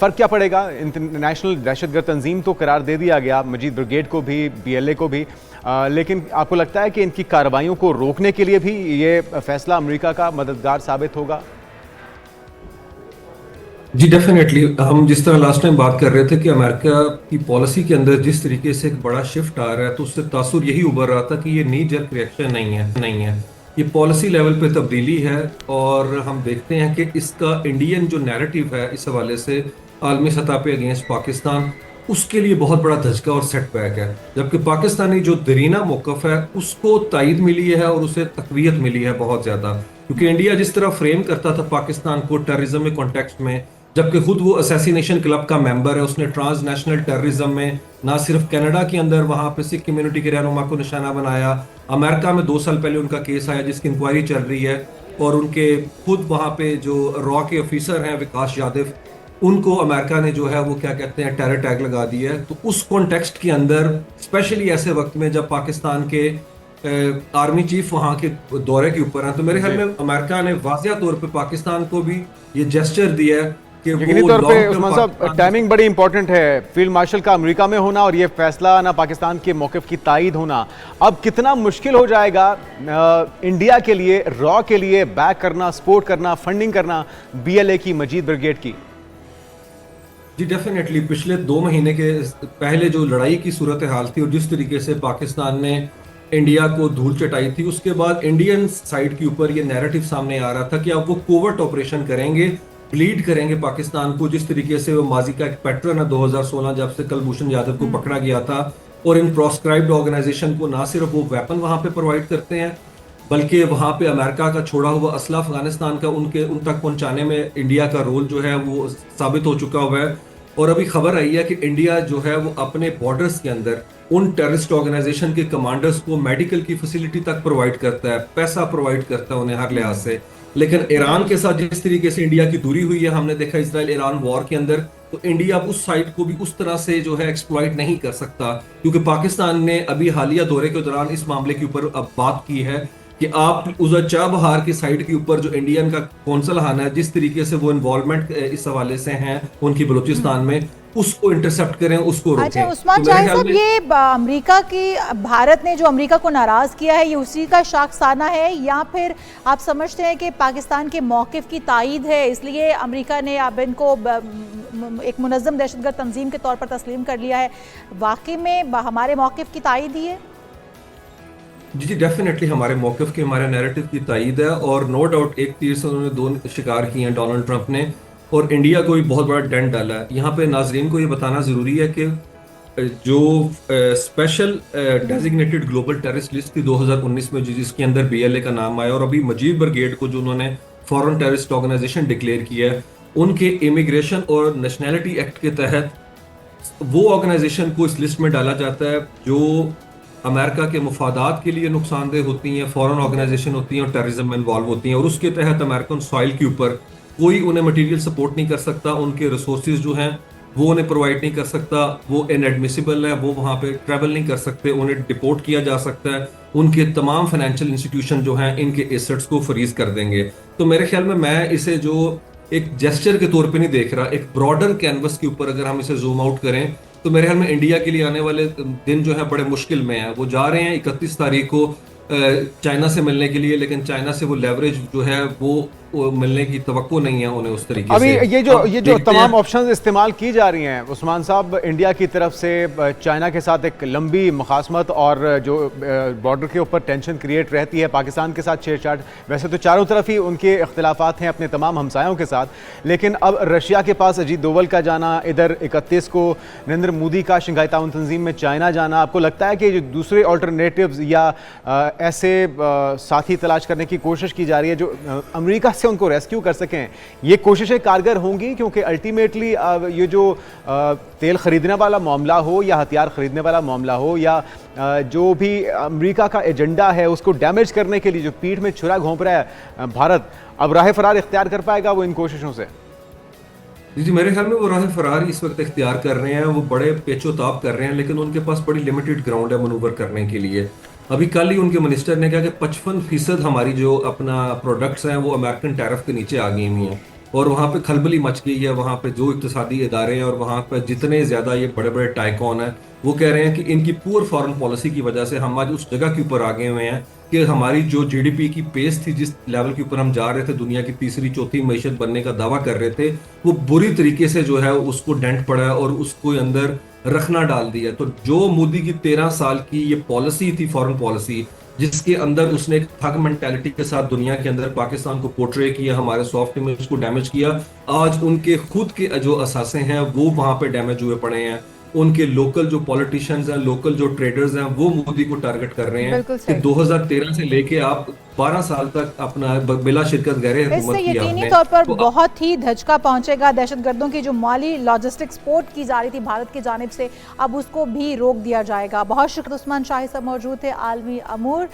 फ़र्क क्या पड़ेगा? इंटरनेशनल दहशतगर्द तंजीम तो करार दे दिया गया, मजीद ब्रिगेड को भी, BLA को भी, लेकिन आपको लगता है कि इनकी कार्रवाइयों को रोकने के लिए भी ये फैसला अमेरिका का मददगार साबित होगा? जी डेफिनेटली। हम जिस तरह लास्ट टाइम बात कर रहे थे कि अमेरिका की पॉलिसी के अंदर जिस तरीके से एक बड़ा शिफ्ट आ रहा है, तो उससे तासुर यही उभर रहा था कि ये नी जर्क रिएक्शन नहीं है, ये पॉलिसी लेवल पे तब्दीली है। और हम देखते हैं कि इसका इंडियन जो नैरेटिव है इस हवाले से आलमी सतह पे अगेंस्ट पाकिस्तान, उसके लिए बहुत बड़ा धचका और सेटबैक है। जबकि पाकिस्तानी जो दरीना मौकफ है उसको तायद मिली है और उसे तकवीयत मिली है बहुत ज्यादा, क्योंकि इंडिया जिस तरह फ्रेम करता था पाकिस्तान को टेररिज्म के कॉन्टेक्स्ट में, जबकि खुद वो असैसिनेशन क्लब का मेंबर है, उसने ट्रांसनेशनल टेररिज्म में ना सिर्फ कनाडा के अंदर वहां पे सिख कम्युनिटी के रहनुमा को निशाना बनाया, अमेरिका में 2 साल पहले उनका केस आया जिसकी इंक्वायरी चल रही है, और उनके खुद वहां पे जो रॉ के ऑफिसर हैं विकास यादव, उनको अमेरिका ने जो है वो क्या कहते हैं टेरर टैग लगा दिया है। तो उस कॉन्टेक्स्ट के अंदर स्पेशली ऐसे वक्त में जब पाकिस्तान के आर्मी चीफ वहां के दौरे के ऊपर हैं, तो मेरे ख्याल में अमेरिका ने वाजिया तौर पे पाकिस्तान को भी ये जेस्चर दिया है कि यकीनी तौर पे उस्मान साहब टाइमिंग बड़ी इंपॉर्टेंट है, फील्ड मार्शल का अमेरिका में होना और ये फैसला ना पाकिस्तान के मौक़िफ़ की तायद होना। अब कितना मुश्किल हो जाएगा इंडिया के लिए, रॉ के लिए बैक करना, सपोर्ट करना, फंडिंग करना BLA की, मजीद ब्रिगेड की? जी डेफिनेटली। पिछले 2 महीने के पहले जो लड़ाई की सूरत हाल थी और जिस तरीके से पाकिस्तान ने इंडिया को धूल चटाई थी, उसके बाद इंडियन साइड के ऊपर ये नैरेटिव सामने आ रहा था कि अब वो कोवर्ट ऑपरेशन करेंगे, ब्लीड करेंगे पाकिस्तान को, जिस तरीके से वो माजी का एक पैटर्न है 2016 जब से कुलभूषण यादव को पकड़ा गया था। और इन प्रोस्क्राइब्ड ऑर्गेनाइजेशन को ना सिर्फ वो वेपन वहां पे प्रोवाइड करते हैं, बल्कि वहां पे अमेरिका का छोड़ा हुआ असला अफगानिस्तान का उन तक पहुंचाने में इंडिया का रोल जो है वो साबित हो चुका हुआ है। और अभी खबर आई है कि इंडिया जो है वो अपने बॉर्डर्स के अंदर उन टेररिस्ट ऑर्गेनाइजेशन के कमांडर्स को मेडिकल की फैसिलिटी तक प्रोवाइड करता है, पैसा प्रोवाइड करता है उन्हें हर लिहाज से। लेकिन ईरान के साथ जिस तरीके से इंडिया की दूरी हुई है, हमने देखा इजराइल ईरान वॉर के अंदर, तो इंडिया उस साइड को भी उस तरह से जो है एक्सप्लॉइट नहीं कर सकता, क्योंकि पाकिस्तान ने अभी हालिया दौरे के दौरान इस मामले के ऊपर अब बात की है कि आप उधर चाबहार की साइड के ऊपर जो इंडियन का कौंसल खाना है, जिस तरीके से वो इन्वॉल्वमेंट इस हवाले से हैं उनकी बलूचिस्तान में, उसको इंटरसेप्ट करें, उसको रोकें। अच्छा उस्मान तो शाह साहब, ये अमेरिका की, भारत ने जो अमेरिका को नाराज किया है, ये उसी का शाखसाना है या फिर आप समझते हैं कि पाकिस्तान के मौक़िफ़ की तायद है, इसलिए अमेरिका ने अब इनको एक मुनज़्ज़म दहशतगर्द तंजीम के तौर पर तस्लीम कर लिया है? वाकई में हमारे मौक़िफ़ की तायद ही है? जी डेफिनेटली हमारे मौक़िफ़ के, हमारे नैरेटिव की तायद है। और नो डाउट एक तीर से उन्होंने 2 शिकार किए हैं डोनाल्ड ट्रंप ने, और इंडिया को भी बहुत बड़ा डेंट डाला है। यहाँ पे नाजरीन को ये बताना ज़रूरी है कि जो special designated global terrorist list थी 2019 में, जिसके अंदर BLA का नाम आया, और अभी मजीद ब्रिगेड को जो उन्होंने फॉरेन टेररिस्ट ऑर्गेनाइजेशन डिक्लेयर किया है, उनके इमिग्रेशन और नेशनैलिटी एक्ट के तहत वो ऑर्गेनाइजेशन को इस लिस्ट में डाला जाता है जो अमेरिका के मुफादात के लिए नुकसानदेह होती हैं, फॉरेन ऑर्गेनाइजेशन होती हैं और टेररिज्म में इन्वॉल्व होती हैं। और उसके तहत अमेरिकन सॉइल के ऊपर कोई उन्हें मटेरियल सपोर्ट नहीं कर सकता, उनके रिसोर्सेज जो हैं वो उन्हें प्रोवाइड नहीं कर सकता, वो इनएडमिसिबल है, वो वहाँ पे ट्रैवल नहीं कर सकते, उन्हें डिपोर्ट किया जा सकता है, उनके तमाम फाइनेंशियल इंस्टीट्यूशन जो हैं इनके एसेट्स को फ्रीज कर देंगे। तो मेरे ख्याल में मैं इसे जो एक जेस्चर के तौर पे नहीं देख रहा, एक ब्रॉडर कैनवस के ऊपर अगर हम इसे जूम आउट करें, तो मेरे ख्याल में इंडिया के लिए आने वाले दिन जो है बड़े मुश्किल में है। वो जा रहे हैं 31 तारीख को चाइना से मिलने के लिए, लेकिन चाइना से वो लेवरेज जो है वो मिलने की तवक्को नहीं है उन्हें उस तरीके अभी से। ये जो तमाम ऑप्शंस इस्तेमाल की जा रही हैं उस्मान साहब, इंडिया की तरफ से चाइना के साथ एक लंबी मुखासमत और जो बॉर्डर के ऊपर टेंशन क्रिएट रहती है, पाकिस्तान के साथ छेड़छाड़, वैसे तो चारों तरफ ही उनके इख्तिलाफात हैं अपने तमाम हमसायों के साथ, लेकिन अब रशिया के पास अजीत डोवल का जाना, इधर 31 को नरेंद्र मोदी का शंघाई ताउन तंजीम में चाइना जाना, आपको लगता है कि जो दूसरे ऑल्टरनेटिव्स या ऐसे साथी तलाश करने की कोशिश की जा रही है जो अमेरिका से उनको रेस्क्यू कर सकें, ये कोशिशें कारगर होंगी? क्योंकि अल्टीमेटली ये जो तेल खरीदने वाला मामला हो या हथियार खरीदने वाला मामला हो या जो भी अमेरिका का एजेंडा है उसको डैमेज करने के लिए जो पीठ में छुरा घोंप रहा है भारत, अब राह फरार इख्तियार कर पाएगा वो इन कोशिशों से? जी मेरे ख्याल में वो राह फरार इस वक्त इख्तियार कर रहे हैं, वो बड़े पेचोताब कर रहे हैं, लेकिन उनके पास बड़ी लिमिटेड ग्राउंड है मनूवर करने के लिए। अभी कल ही उनके मिनिस्टर ने कहा कि 55% हमारी जो अपना प्रोडक्ट्स हैं वो अमेरिकन टैरिफ के नीचे आ गई हुई हैं। और वहाँ पे खलबली मच गई है। वहाँ पे जो इक्तिसादी इदारे हैं और वहाँ पे जितने ज्यादा ये बड़े बड़े टाइकॉन हैं, वो कह रहे हैं कि इनकी पुअर फॉरेन पॉलिसी की वजह से हम आज उस जगह के ऊपर आ गए हुए हैं कि हमारी जो जीडीपी की पेस थी, जिस लेवल के ऊपर हम जा रहे थे, दुनिया की तीसरी चौथी मईशत बनने का दावा कर रहे थे, वो बुरी तरीके से जो है उसको डेंट पड़ा है और उसको अंदर रखना डाल दिया। तो जो मोदी की 13 साल की ये पॉलिसी थी, फॉरेन पॉलिसी, जिसके अंदर उसने एक ठग मेंटेलिटी के साथ दुनिया के अंदर पाकिस्तान को पोर्ट्रे किया, हमारे सॉफ्ट इमेज को डैमेज किया, आज उनके खुद के जो असासे हैं वो वहां पे डैमेज हुए पड़े हैं। उनके लोकल जो पॉलिटिशियंस हैं, लोकल जो ट्रेडर्स हैं, वो मोदी को टारगेट कर रहे हैं बिल्कुल कि सही। 2013 से लेके आप 12 साल तक अपना बिला शिरकत गहरे इससे हुकूमत किया यकीनी आपने। तौर पर तो बहुत ही धचका पहुंचेगा। दहशतगर्दों की जो माली लॉजिस्टिक सपोर्ट की जा रही थी भारत की जानिब से, अब उसको भी रोक दिया जाएगा। बहुत शुक्रिया उस्मान शाही साहब मौजूद थे आलमी अमूर।